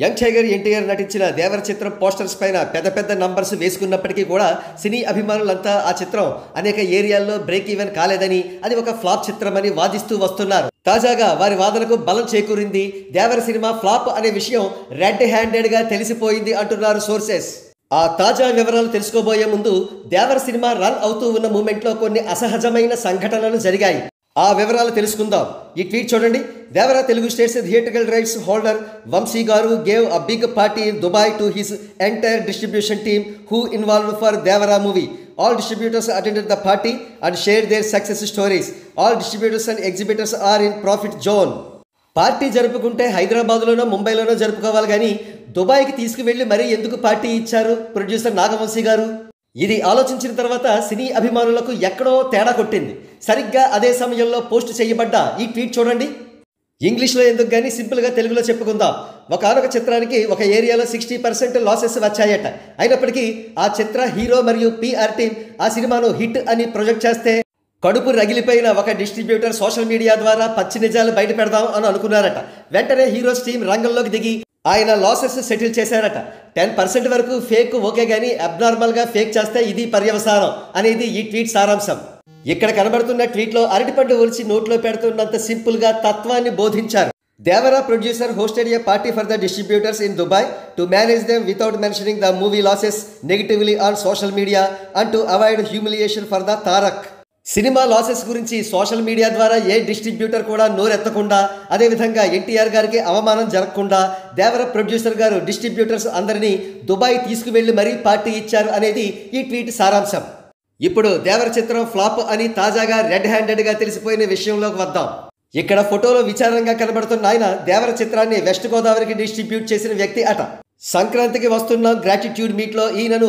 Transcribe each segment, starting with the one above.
Young tiger NTR నటించిన దేవర చిత్రం posters పైన పెద్ద పెద్ద నంబర్స్ వేసుకున్నప్పటికీ కూడా సినీ అభిమానులంతా ఆ చిత్రం అనేక ఏరియాల్లో బ్రేక్ ఈవెన్ కాలేదని, అది ఒక ఫ్లాప్ చిత్రమని వాదిస్తూ వస్తున్నారు. తాజాగా వారి వాదనకు బలం చేకూరింది. దేవర సినిమా ఫ్లాప్ అనే విషయం రెడ్ హ్యాండెడ్ గా తెలిసిపోయింది అంటున్నారు సోర్సెస్. ఆ తాజా వివరాలు తెలుసుకోబోయే ముందు, దేవర సినిమా రన్ అవుతూ ఉన్న మూమెంట్లో కొన్ని అసహజమైన సంఘటనలు జరిగాయి. ఆ వివరాలు తెలుసుకుందాం. ఈ ట్వీట్ చూడండి. Devara Telugu states theatrical rights holder Vamshi garu gave a big party in Dubai to his entire distribution team who involved for Devara movie. All distributors attended the party and shared their success stories. All distributors and exhibitors are in profit zone. Party జరుపుకుంటే హైదరాబాద్లోనో ముంబైలోనో జరుపుకోవాలి కానీ దుబాయ్కి తీసుకువెళ్ళి మరీ ఎందుకు party ఇచ్చారు ప్రొడ్యూసర్ నాగవంశీ గారు? ఇది ఆలోచించిన తర్వాత సినీ అభిమానులకు ఎక్కడో తేడా కొట్టింది. సరిగ్గా అదే సమయంలో పోస్ట్ చేయబడ్డ ఈ ట్వీట్ చూడండి. ఇంగ్లీష్లో ఎందుకు కానీ సింపుల్గా తెలుగులో చెప్పుకుందాం. ఒకనొక చిత్రానికి ఒక ఏరియాలో 60% లాసెస్ వచ్చాయట. అయినప్పటికీ ఆ చిత్ర హీరో మరియు PR టీం ఆ సినిమాను హిట్ అని ప్రొజెక్ట్ చేస్తే కడుపు రగిలిపోయిన ఒక డిస్ట్రిబ్యూటర్ సోషల్ మీడియా ద్వారా పచ్చి నిజాలు బయట పెడదాం అని అనుకున్నారట. వెంటనే హీరోస్ టీం రంగంలోకి దిగి ఆయన లాసెస్ సెటిల్ చేశారట. 10% వరకు ఫేక్ ఓకే కానీ అబ్నార్మల్గా ఫేక్ చేస్తే ఇది పర్యవసానం అనేది ఈ ట్వీట్ సారాంశం. ఇక్కడ కనబడుతున్న ట్వీట్లో అరటిపండు ఒలిచి నోట్లో పెడుతున్నంత సింపుల్గా తత్వాన్ని బోధించారు. Devara producer hosted A party for the distributors in Dubai to manage them without mentioning the movie losses negatively on social media and to avoid humiliation for the Tarak. Cinema losses గురించి సోషల్ మీడియా ద్వారా ఏ distributor కూడా నోరెత్తకుండా, అదేవిధంగా ఎన్టీఆర్ గారికి అవమానం జరగకుండా దేవర producer గారు distributors అందరినీ Dubai తీసుకువెళ్లి మరీ పార్టీ ఇచ్చారు అనేది ఈ ట్వీట్ సారాంశం. ఇప్పుడు దేవర చిత్రం ఫ్లాప్ అని తాజాగా రెడ్ హ్యాండెడ్గా తెలిసిపోయిన విషయంలోకి వద్దాం. ఇక్కడ ఫోటోలో విచారంగా కనబడుతున్న ఆయన దేవర చిత్రాన్ని వెస్ట్ గోదావరికి డిస్ట్రిబ్యూట్ చేసిన వ్యక్తి అట. సంక్రాంతికి వస్తున్న గ్రాటిట్యూడ్ మీట్లో ఈయనను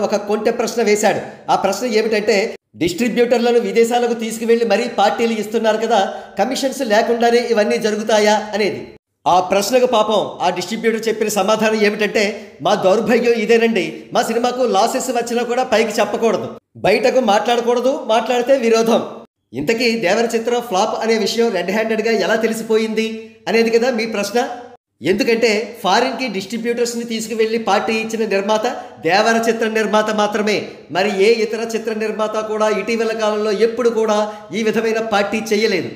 ఒక కొంటె ప్రశ్న వేశాడు. ఆ ప్రశ్న ఏమిటంటే, డిస్ట్రిబ్యూటర్లను విదేశాలకు తీసుకువెళ్లి మరీ పార్టీలు ఇస్తున్నారు కదా, కమిషన్స్ లేకుండానే ఇవన్నీ జరుగుతాయా అనేది. ఆ ప్రశ్నకు పాపం ఆ డిస్ట్రిబ్యూటర్ చెప్పిన సమాధానం ఏమిటంటే, మా దౌర్భాగ్యం ఇదేనండి, మా సినిమాకు లాసెస్ వచ్చినా కూడా పైకి చెప్పకూడదు, బయటకు మాట్లాడకూడదు, మాట్లాడితే విరోధం. ఇంతకీ దేవర చిత్రం ఫ్లాప్ అనే విషయం రెడ్ హ్యాండెడ్గా ఎలా తెలిసిపోయింది అనేది కదా మీ ప్రశ్న. ఎందుకంటే ఫారిన్కి డిస్ట్రిబ్యూటర్స్ని తీసుకువెళ్ళి పార్టీ ఇచ్చిన నిర్మాత దేవర చిత్ర నిర్మాత మాత్రమే. మరి ఏ ఇతర చిత్ర నిర్మాత కూడా ఇటీవల కాలంలో ఎప్పుడు కూడా ఈ విధమైన పార్టీ చేయలేదు.